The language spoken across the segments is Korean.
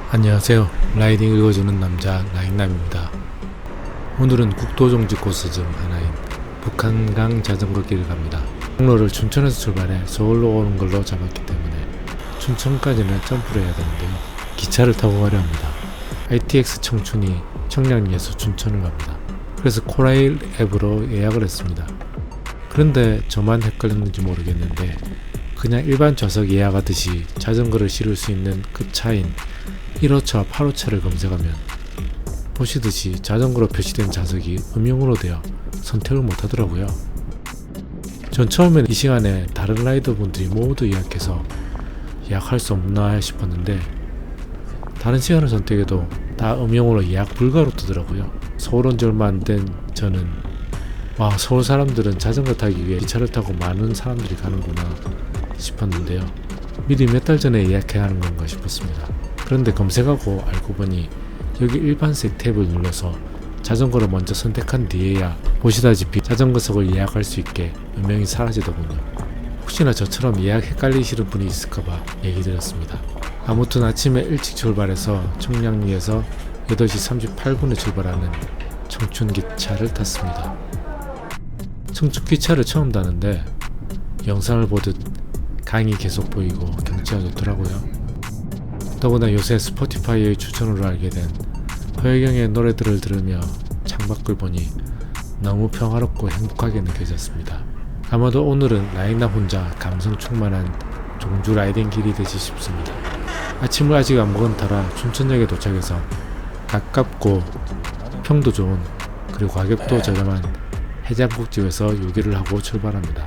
안녕하세요. 라이딩 읽어주는 남자 라인남입니다. 오늘은 국도종지 코스 중 하나인 북한강 자전거길을 갑니다. 항로를 춘천에서 출발해 서울로 오는 걸로 잡았기 때문에 춘천까지는 점프를 해야 되는데요. 기차를 타고 가려 합니다. ITX 청춘이 청량리에서 춘천을 갑니다. 그래서 코라일 앱으로 예약을 했습니다. 그런데 저만 헷갈렸는지 모르겠는데 그냥 일반 좌석 예약하듯이 자전거를 실을 수 있는 그 차인 1호차, 8호차를 검색하면 보시듯이 자전거로 표시된 좌석이 음영으로 되어 선택을 못하더라고요. 전 처음엔 이 시간에 다른 라이더분들이 모두 예약해서 예약할 수 없나 싶었는데 다른 시간을 선택해도 다 음영으로 예약 불가로 뜨더라고요. 서울 온 지 얼마 안 된 저는 와, 서울 사람들은 자전거 타기 위해 기차를 타고 많은 사람들이 가는구나 싶었는데요. 미리 몇 달 전에 예약해야 하는 건가 싶었습니다. 그런데 검색하고 알고 보니 여기 일반색 탭을 눌러서 자전거를 먼저 선택한 뒤에야 보시다시피 자전거석을 예약할 수 있게 음영이 사라지더군요. 혹시나 저처럼 예약 헷갈리시는 분이 있을까봐 얘기 드렸습니다. 아무튼 아침에 일찍 출발해서 청량리에서 8시 38분에 출발하는 청춘기차를 탔습니다. 청춘기차를 처음 타는데 영상을 보듯 강이 계속 보이고 경치가 좋더라고요. 더구나 요새 스포티파이의 추천으로 알게 된 허혜경의 노래들을 들으며 창밖을 보니 너무 평화롭고 행복하게 느껴졌습니다. 아마도 오늘은 라인남 혼자 감성 충만한 종주 라이딩 길이 되지 싶습니다. 아침을 아직 안 먹은 터라 춘천역에 도착해서 가깝고 평도 좋은 그리고 가격도 저렴한 해장국집에서 요기를 하고 출발합니다.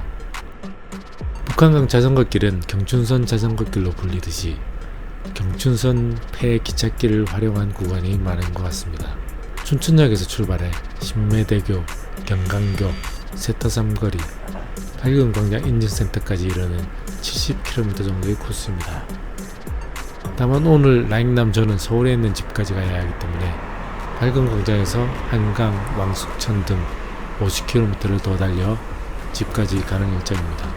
북한강 자전거길은 경춘선 자전거길로 불리듯이 경춘선 폐 기찻길을 활용한 구간이 많은 것 같습니다. 춘천역에서 출발해 신매대교, 경강교, 세터삼거리, 밝은광장 인증센터까지 이르는 70km 정도의 코스입니다. 다만 오늘 라인남 저는 서울에 있는 집까지 가야 하기 때문에 밝은광장에서 한강, 왕숙천 등 50km를 더 달려 집까지 가는 일정입니다.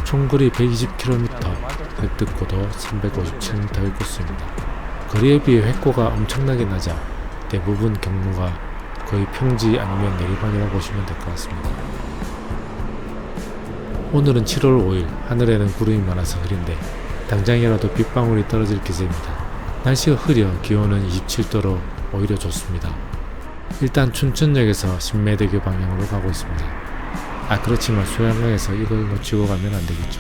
총거리 120km, 백득고도 357m의 코스입니다. 거리에 비해 획고가 엄청나게 낮아 대부분 경로가 거의 평지 아니면 내리막이라고 보시면 될 것 같습니다. 오늘은 7월 5일, 하늘에는 구름이 많아서 흐린데 당장이라도 빗방울이 떨어질 기세입니다. 날씨가 흐려 기온은 27도로 오히려 좋습니다. 일단 춘천역에서 신매대교 방향으로 가고 있습니다. 그렇지만 소양강에서 이걸 놓치고 가면 안 되겠죠.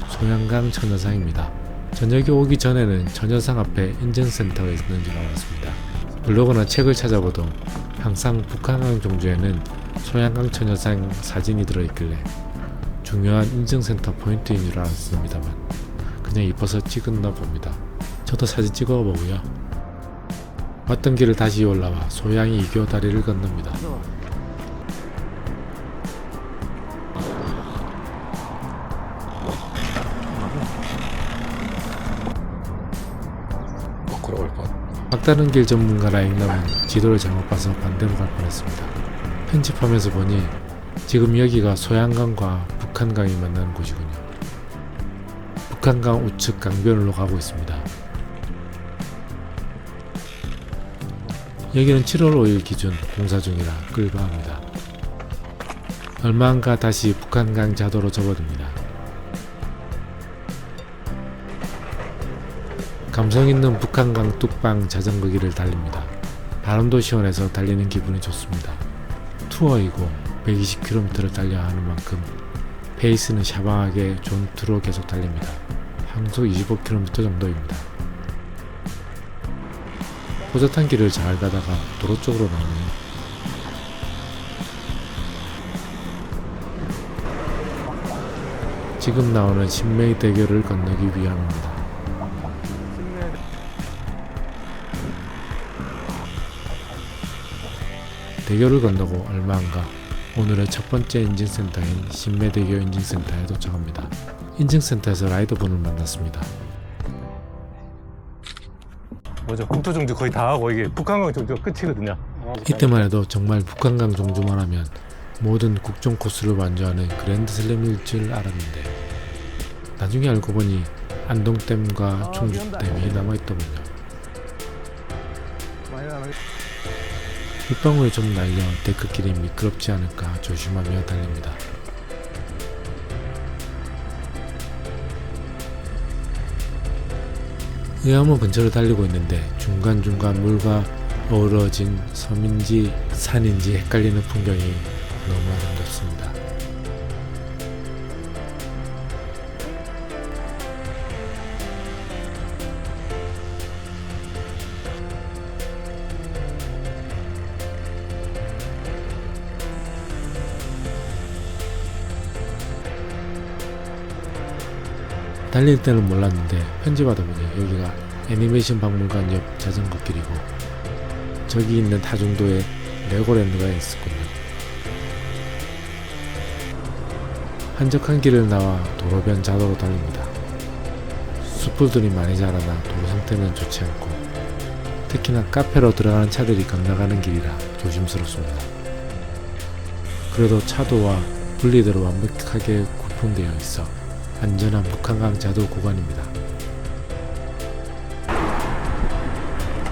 소양강 천여상입니다. 저녁에 오기 전에는 천여상 앞에 인증센터가 있는 줄 알았습니다. 블로그나 책을 찾아보도 항상 북한강 종주에는 소양강 천여상 사진이 들어있길래 중요한 인증센터 포인트인 줄 알았습니다만 그냥 이뻐서 찍었나 봅니다. 저도 사진 찍어보고요. 왔던 길을 다시 올라와 소양이 2교 다리를 건넙니다. 막다른 길 전문가 라인남은 지도를 잘못 봐서 반대로 갈 뻔했습니다. 편집하면서 보니 지금 여기가 소양강과 북한강이 만나는 곳이군요. 북한강 우측 강변으로 가고 있습니다. 여기는 7월 5일 기준 공사 중이라 끌바합니다. 얼마 안 가 다시 북한강 자도로 접어듭니다. 감성 있는 북한강 뚝방 자전거길을 달립니다. 바람도 시원해서 달리는 기분이 좋습니다. 투어이고 120km를 달려야 하는 만큼 페이스는 샤방하게 존투로 계속 달립니다. 항속 25km 정도입니다. 호젓한 길을 잘 가다가 도로 쪽으로 나오네요. 지금 나오는 신매대교를 건너기 위함입니다. 대교를 건너고 얼마 안 가 오늘의 첫 번째 인증센터인 신매대교 인증센터에 도착합니다. 인증센터에서 라이더분을 만났습니다. 뭐죠? 국토종주 거의 다 하고 이게 북한강 종주가 끝이거든요. 이때만 해도 정말 북한강 종주만 하면 모든 국종 코스를 완주하는 그랜드 슬램일 줄 알았는데 나중에 알고 보니 안동댐과 충주댐이 남아있더군요. 많이 나네. 빗방울이 좀 날려 데크길이 미끄럽지 않을까 조심하며 달립니다. 의암호 근처를 달리고 있는데 중간중간 물과 어우러진 섬인지 산인지 헷갈리는 풍경이 너무 아름답습니다. 달릴 때는 몰랐는데 편집하다 보니 여기가 애니메이션 박물관 옆 자전거 길이고 저기 있는 다중도에 레고랜드가 있었군요. 한적한 길을 나와 도로변 자도로 달립니다. 숯불들이 많이 자라나 도로 상태는 좋지 않고 특히나 카페로 들어가는 차들이 건너가는 길이라 조심스럽습니다. 그래도 차도와 분리대로 완벽하게 구분되어 있어 안전한 북한강 자도 구간입니다.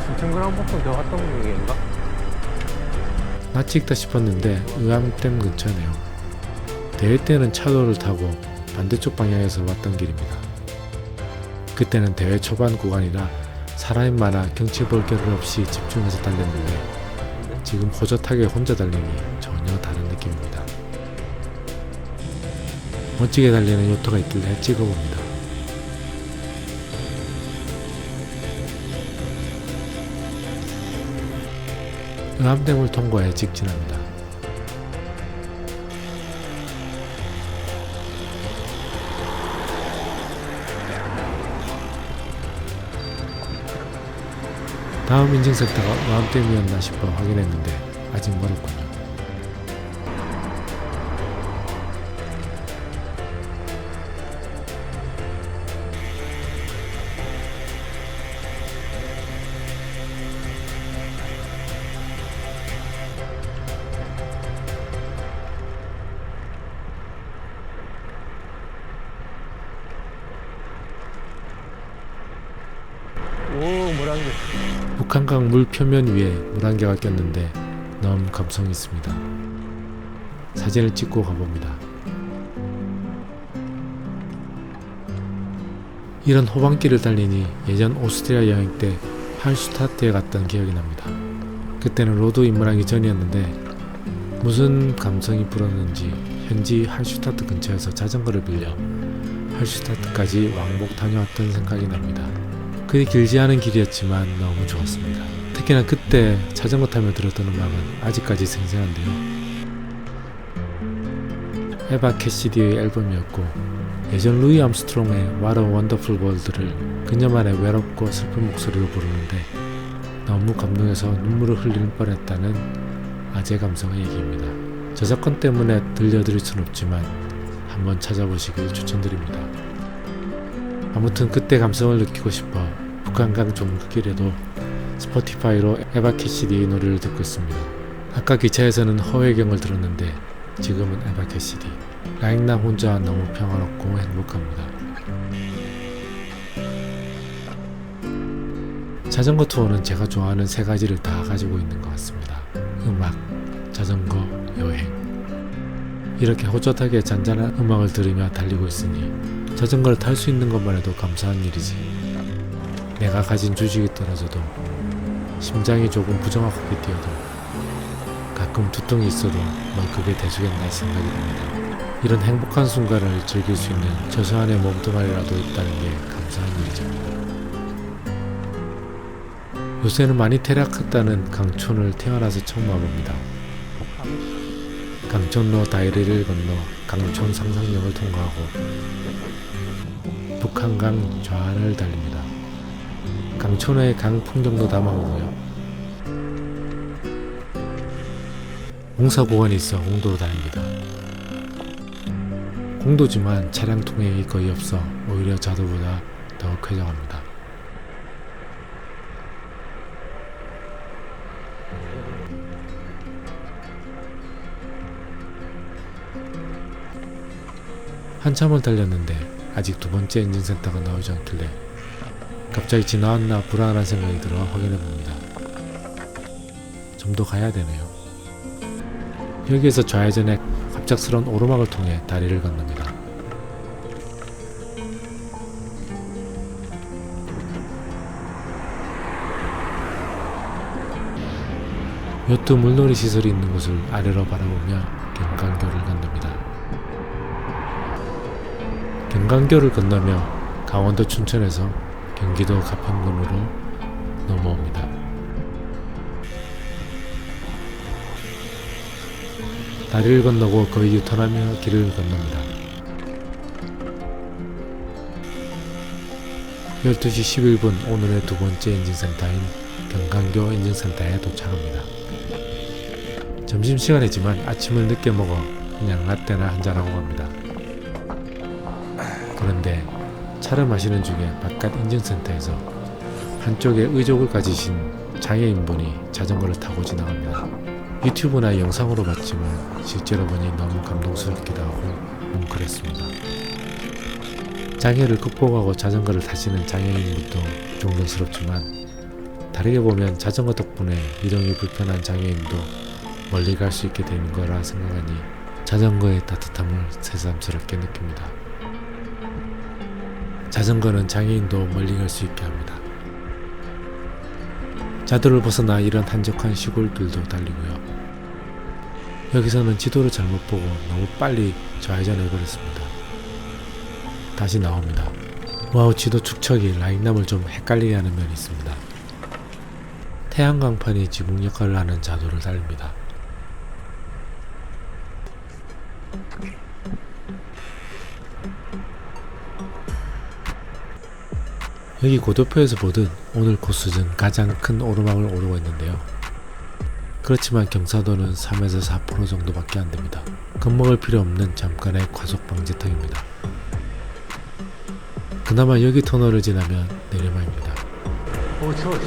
중천그랑폭풍 저 갔던 분인가? 낯이 익다 싶었는데 의암댐 근처네요. 대회 때는 차도를 타고 반대쪽 방향에서 왔던 길입니다. 그때는 대회 초반 구간이라 사람이 많아 경치 볼 겨를 없이 집중해서 달렸는데 지금 호젓하게 혼자 달리니 전혀 다른 느낌입니다. 멋지게 달리는 요트가 있길래 찍어봅니다. 의암댐을 통과해 직진합니다. 다음 인증센터가 의암댐이었나 싶어 확인했는데 아직 멀었군요. 오, 뭐라는 게. 북한강 물 표면 위에 물안개가 꼈는데 너무 감성 있습니다. 사진을 찍고 가봅니다. 이런 호반길을 달리니 예전 오스트리아 여행 때 할슈타트에 갔던 기억이 납니다. 그때는 로드 입문하기 전이었는데 무슨 감성이 불었는지 현지 할슈타트 근처에서 자전거를 빌려 할슈타트까지 왕복 다녀왔던 생각이 납니다. 그리 길지 않은 길이었지만 너무 좋았습니다. 특히나 그때 자전거 타며 들었던 음악은 아직까지 생생한데요. 에바 캐시디의 앨범이었고 예전 루이 암스트롱의 What a Wonderful World를 그녀만의 외롭고 슬픈 목소리로 부르는데 너무 감동해서 눈물을 흘릴 뻔했다는 아재 감성의 얘기입니다. 저작권 때문에 들려드릴 순 없지만 한번 찾아보시길 추천드립니다. 아무튼 그때 감성을 느끼고 싶어 북한강 종국길에도 스포티파이로 에바 캐시디의 노래를 듣고 있습니다. 아까 기차에서는 허회경을 들었는데 지금은 에바 캐시디. 라익남 혼자 너무 평화롭고 행복합니다. 자전거 투어는 제가 좋아하는 세 가지를 다 가지고 있는 것 같습니다. 음악, 자전거, 여행. 이렇게 호젓하게 잔잔한 음악을 들으며 달리고 있으니 자전거를 탈 수 있는 것만 해도 감사한 일이지. 내가 가진 주식이 떨어져도 심장이 조금 부정확하게 뛰어도 가끔 두통이 있어도 뭐 그게 대수겠나 생각이 듭니다. 이런 행복한 순간을 즐길 수 있는 저소한의 몸뚱아리라도 있다는 게 감사한 일이죠. 요새는 많이 퇴락했다는 강촌을 태어나서 처음 와봅니다. 강촌로 다이리를 건너 강촌 상상역을 통과하고 북한강 좌안을 달립니다. 강촌의 강 풍경도 담아보고요. 공사구간이 있어 공도로 다닙니다. 공도지만 차량 통행이 거의 없어 오히려 자도보다 더 쾌적합니다. 한참을 달렸는데 아직 두 번째 인증센터가 나오지 않길래 갑자기 지나왔나 불안한 생각이 들어 확인해봅니다. 좀 더 가야 되네요. 여기에서 좌회전에 갑작스러운 오르막을 통해 다리를 건넙니다. 요트 물놀이 시설이 있는 곳을 아래로 바라보며 경강교를 건넙니다. 경강교를 건너며 강원도 춘천에서 경기도 가평군으로 넘어옵니다. 다리를 건너고 거의 유턴하며 길을 건넙니다. 12시 11분 오늘의 두 번째 인증센터인 경강교 인증센터에 도착합니다. 점심시간이지만 아침을 늦게 먹어 그냥 라떼나 한잔하고 갑니다. 그런데 차를 마시는 중에 바깥 인증센터에서 한쪽에 의족을 가지신 장애인분이 자전거를 타고 지나갑니다. 유튜브나 영상으로 봤지만 실제로 보니 너무 감동스럽기도 하고 뭉클했습니다. 장애를 극복하고 자전거를 타시는 장애인분도 존경스럽지만 다르게 보면 자전거 덕분에 이동이 불편한 장애인도 멀리 갈 수 있게 되는 거라 생각하니 자전거의 따뜻함을 새삼스럽게 느낍니다. 자전거는 장애인도 멀리 갈 수 있게 합니다. 자도를 벗어나 이런 한적한 시골길도 달리고요. 여기서는 지도를 잘못 보고 너무 빨리 좌회전해버렸습니다. 다시 나옵니다. 와우, 지도 축척이 라인남을 좀 헷갈리게 하는 면이 있습니다. 태양광판이 지붕 역할을 하는 자도를 달립니다. 여기 고도표에서 보듯 오늘 코스 중 가장 큰 오르막을 오르고 있는데요. 그렇지만 경사도는 3에서 4% 정도밖에 안됩니다. 겁먹을 필요 없는 잠깐의 과속 방지턱입니다. 그나마 여기 터널을 지나면 내리막입니다. 추워.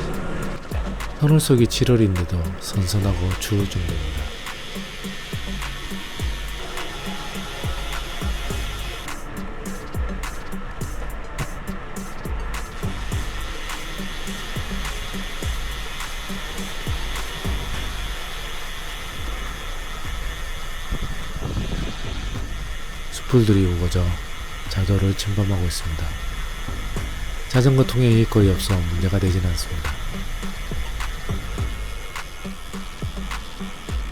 터널 속이 7월인데도 선선하고 추울 정도입니다. 숲들이 우거져 자도를 침범하고 있습니다. 자전거 통행이 거의 없어 문제가 되진 않습니다.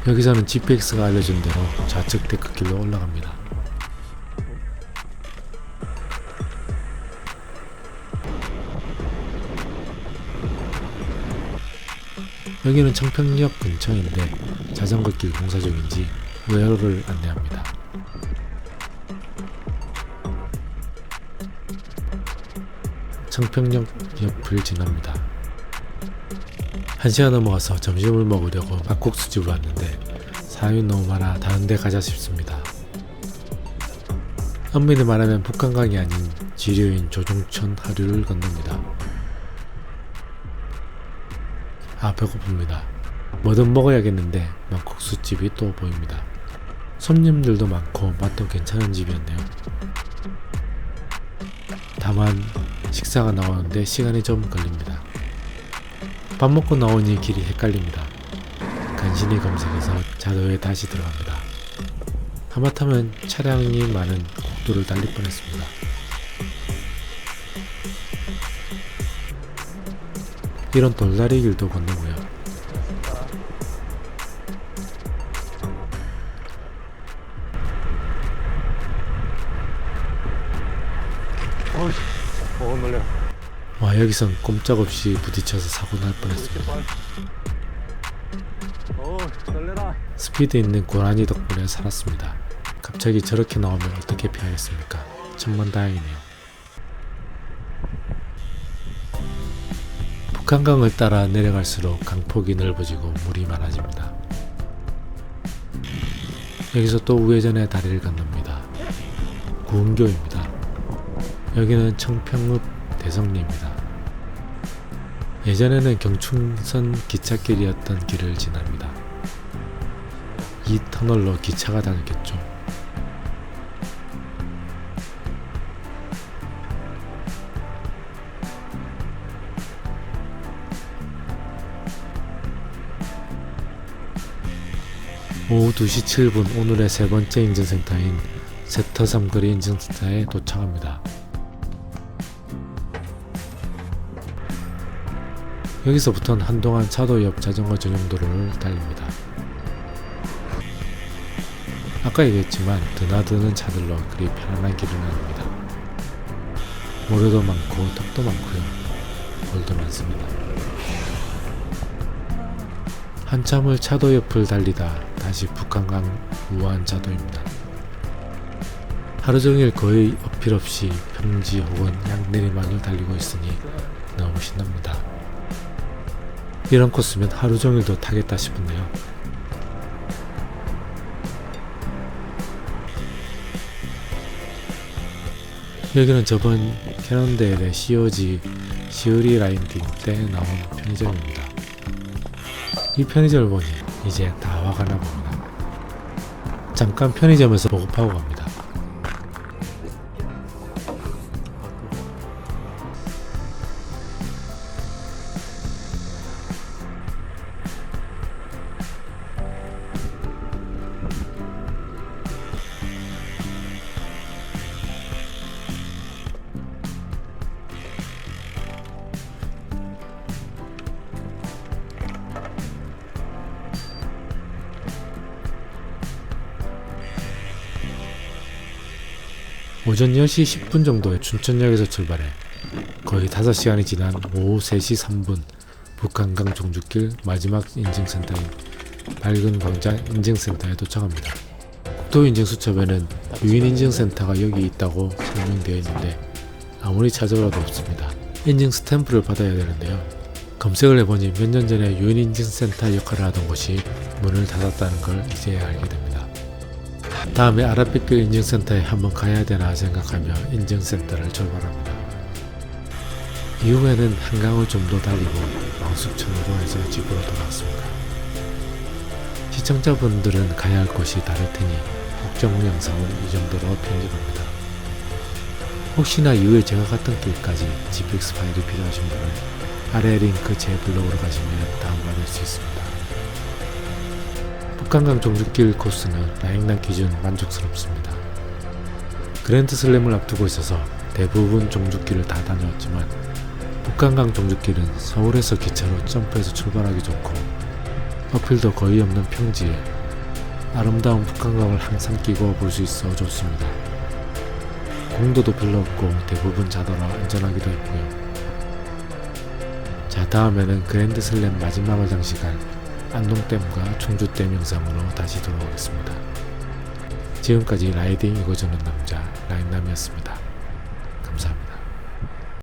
여기서는 GPX가 알려준 대로 좌측 데크길로 올라갑니다. 여기는 청평역 근처인데 자전거길 공사 중인지 우회로를 안내합니다. 청평역 옆을 지납니다. 1시간 넘어가서 점심을 먹으려고 막국수집을 왔는데 사람이 너무 많아 다른 데 가자 싶습니다. 엄밀히 말하면 북한강이 아닌 지류인 조종천 하류를 건넙니다. 아, 배고픕니다. 뭐든 먹어야겠는데 막국수집이 또 보입니다. 손님들도 많고 맛도 괜찮은 집이었네요. 다만 식사가 나오는데 시간이 좀 걸립니다. 밥 먹고 나오니 길이 헷갈립니다. 간신히 검색해서 자도에 다시 들어갑니다. 하마터면 차량이 많은 국도를 달릴 뻔했습니다. 이런 돌다리 길도 건너고요. 놀래. 와, 여기선 꼼짝없이 부딪혀서 사고 날 뻔했습니다. 놀래라. 스피드 있는 고라니 덕분에 살았습니다. 갑자기 저렇게 나오면 어떻게 피하겠습니까? 천만다행이네요. 북한강을 따라 내려갈수록 강폭이 넓어지고 물이 많아집니다. 여기서 또 우회전의 다리를 건넙니다. 구운교입니다. 여기는 청평읍 대성리입니다. 예전에는 경춘선 기찻길이었던 길을 지납니다. 이 터널로 기차가 다녔겠죠. 오후 2시 7분 오늘의 세 번째 인증센터인 세터 삼거리 인증센터에 도착합니다. 여기서부터는 한동안 차도 옆 자전거 전용도로를 달립니다. 아까 얘기했지만 드나드는 차들로 그리 편안한 길은 아닙니다. 모래도 많고 턱도 많고요. 돌도 많습니다. 한참을 차도 옆을 달리다 다시 북한강 우한 차도입니다. 하루종일 거의 어필 없이 평지 혹은 양내리막을 달리고 있으니 너무 신납니다. 이런 코스면 하루종일도 타겠다 싶은데요. 여기는 저번 캐논데일의 시어리 라인딩 때 나온 편의점입니다. 이 편의점을 보니 이제 다 화가 나 봅니다. 잠깐 편의점에서 보급하고 갑니다. 오전 10시 10분 정도에 춘천역에서 출발해 거의 5시간이 지난 오후 3시 3분 북한강 종주길 마지막 인증센터인 밝은 광장 인증센터에 도착합니다. 국토인증수첩에는 유인인증센터가 여기 있다고 설명되어 있는데 아무리 찾아봐도 없습니다. 인증 스탬프를 받아야 되는데요. 검색을 해보니 몇 년 전에 유인인증센터 역할을 하던 곳이 문을 닫았다는 걸 이제야 알게 됩니다. 다음에 아라뱃길 인증센터에 한번 가야 되나 생각하며 인증센터를 출발합니다. 이후에는 한강을 좀 더 달리고 왕숙천으로 해서 집으로 돌아왔습니다. 시청자분들은 가야 할 곳이 다를 테니 걱정 후 영상을 이 정도로 편집합니다. 혹시나 이후에 제가 갔던 길까지 GPX 파일이 필요하신 분은 아래 링크 제 블로그로 가시면 다운받을 수 있습니다. 북한강 종주길 코스는 라인남 기준 만족스럽습니다. 그랜드 슬램을 앞두고 있어서 대부분 종주길을 다 다녀왔지만 북한강 종주길은 서울에서 기차로 점프해서 출발하기 좋고 어필도 거의 없는 평지에 아름다운 북한강을 항상 끼고 볼 수 있어 좋습니다. 공도도 별로 없고 대부분 자더라 안전하기도 했고요. 자, 다음에는 그랜드 슬램 마지막을 장식할 안동댐과 충주댐 영상으로 다시 돌아오겠습니다. 지금까지 라이딩 이거저는 남자 라인남이었습니다.